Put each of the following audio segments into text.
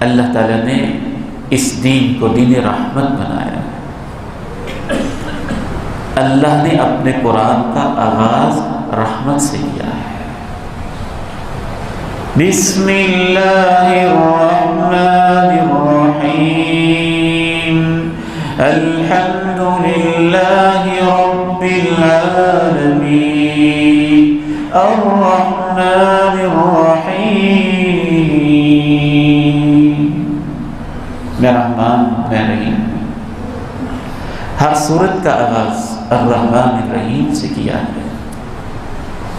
اللہ تعالیٰ نے اس دین کو دین رحمت بنایا۔ اللہ نے اپنے قرآن کا آغاز رحمت سے کیا ہے۔ بسم اللہ الرحمن الرحیم الحمد للہ رب العالمین الرحمن الرحیم۔ میں رحمان میں رحیم۔ ہر سورت کا آغاز الرحمن الرحیم سے کیا ہے،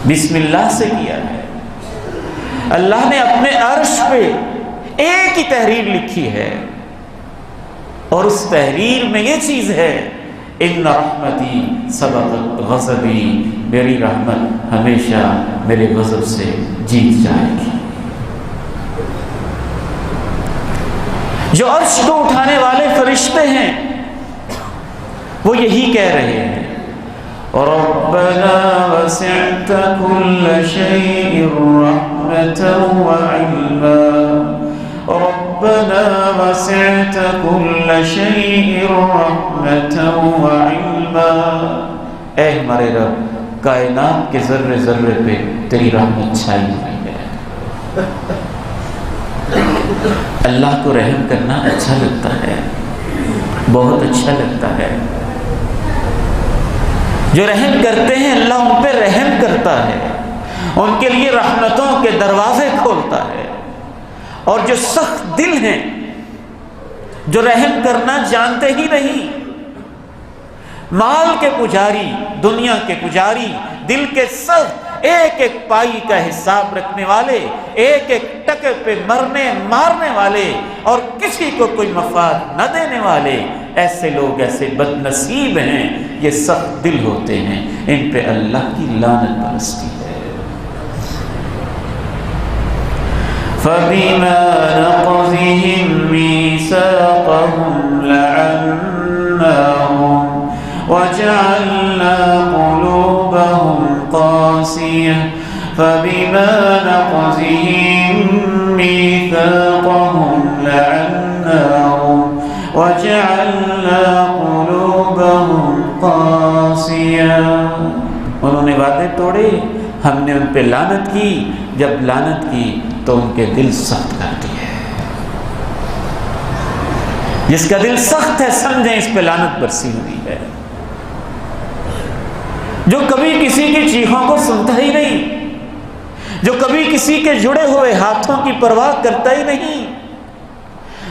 بسم اللہ سے کیا ہے۔ اللہ نے اپنے عرش پہ ایک ہی تحریر لکھی ہے، اور اس تحریر میں یہ چیز ہے ان رحمتی سبقت غضبی، میری رحمت ہمیشہ میرے غضب سے جیت جائے گی۔ جو عرش کو اٹھانے والے فرشتے ہیں وہ یہی کہہ رہے ہیں، ربنا وسعت كل شيء رحمة وعلما ربنا وسعت كل شيء رحمة وعلما۔ اے ہمارے رب، کائنات کے ذرے ذرے پہ تیری رحمت چھائی ہوئی ہے۔ اللہ کو رحم کرنا اچھا لگتا ہے، بہت اچھا لگتا ہے۔ جو رحم کرتے ہیں اللہ ان پہ رحم کرتا ہے، ان کے لیے رحمتوں کے دروازے کھولتا ہے۔ اور جو سخت دل ہیں، جو رحم کرنا جانتے ہی نہیں، مال کے پجاری، دنیا کے پجاری، دل کے سخت، ایک ایک پائی کا حساب رکھنے والے، ایک ایک ٹکے پہ مرنے مارنے والے، اور کسی کو کوئی مفاد نہ دینے والے، ایسے لوگ ایسے بد نصیب ہیں، یہ سخت دل ہوتے ہیں، ان پہ اللہ کی لعنت برستی ہے۔ فَبِمَا نَقْضِهِم مِّيثَاقَهُمْ لَعَنَّاهُمْ وَجَعَلْنَا قُلُوبَهُمْ قَاسِيَةً فَبِمَا نَقْضِهِم مِّيثَاقَهُمْ لَعَنَّاهُمْ وَجَعَلْنَا قُلُوبَهُمْ قَاسِيَةً۔ انہوں نے وعدے توڑے، ہم نے ان پہ لعنت کی، جب لعنت کی تو ان کے دل سخت کر دیے۔ جس کا دل سخت ہے سمجھیں اس پہ لعنت برسی ہوئی ہے۔ جو کبھی کسی کی چیخوں کو سنتا ہی نہیں، جو کبھی کسی کے جڑے ہوئے ہاتھوں کی پرواہ کرتا ہی نہیں،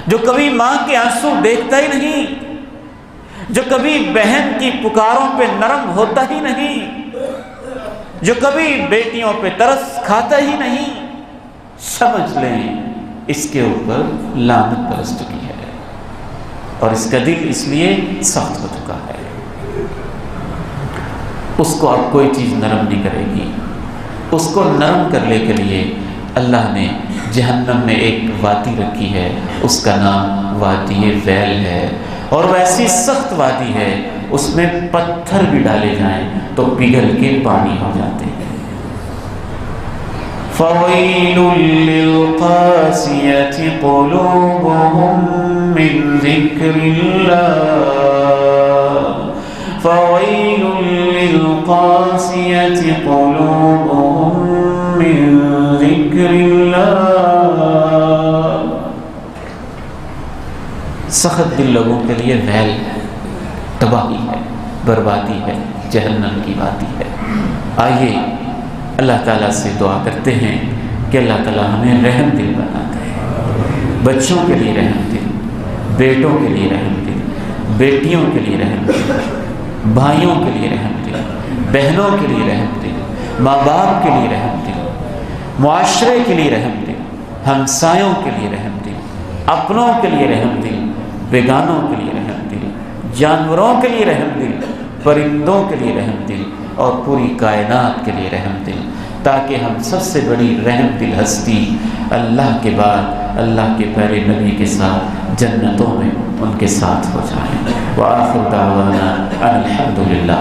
جو کبھی ماں کے آنسو دیکھتا ہی نہیں، جو کبھی بہن کی پکاروں پہ نرم ہوتا ہی نہیں، جو کبھی بیٹیوں پہ ترس کھاتا ہی نہیں، سمجھ لیں اس کے اوپر لعنت برس چکی ہے، اور اس کا دل اس لیے سخت ہو چکا ہے۔ اس کو اب کوئی چیز نرم نہیں کرے گی۔ اس کو نرم کرنے کے لیے اللہ نے جہنم میں ایک وادی رکھی ہے، اس کا نام وادی ویل ہے، اور ویسی سخت وادی ہے، اس میں پتھر بھی ڈالے جائیں تو پگھل کے پانی ہو جاتے ہیں۔ فَوَيْلٌ لِّلْقَاسِيَةِ قُلُوبُهُم مِّن ذِكْرِ اللَّهِ فَوَيْلٌ لِّلْقَاسِيَةِ قُلُوبُهُم مِّن ذِكْرِ اللَّهِ۔ سخت دل لوگوں کے لیے ویل ہے، تباہی ہے، بربادی ہے، جہنم کی وادی ہے۔ آئیے اللہ تعالیٰ سے دعا کرتے ہیں کہ اللہ تعالیٰ ہمیں رحم دل بنا دے۔ بچوں کے لیے رحم دل، بیٹوں کے لیے رحم دل، بیٹیوں کے لیے رحم دل، بھائیوں کے لیے رحم دل، بہنوں کے لیے رحم دل، ماں باپ کے لیے رحم دل، معاشرے کے لیے رحم دل، ہمسایوں کے لیے رحم دل، اپنوں کے لیے رحم دل، بیگانوں کے لیے رحم دل، جانوروں کے لیے رحم دل، پرندوں کے لیے رحم دل، اور پوری کائنات کے لیے رحم دل، تاکہ ہم سب سے بڑی رحم دل ہستی اللہ کے بعد اللہ کے پیارے نبی کے ساتھ جنتوں میں ان کے ساتھ ہو جائیں۔ وآخر دعوانا الحمدللہ۔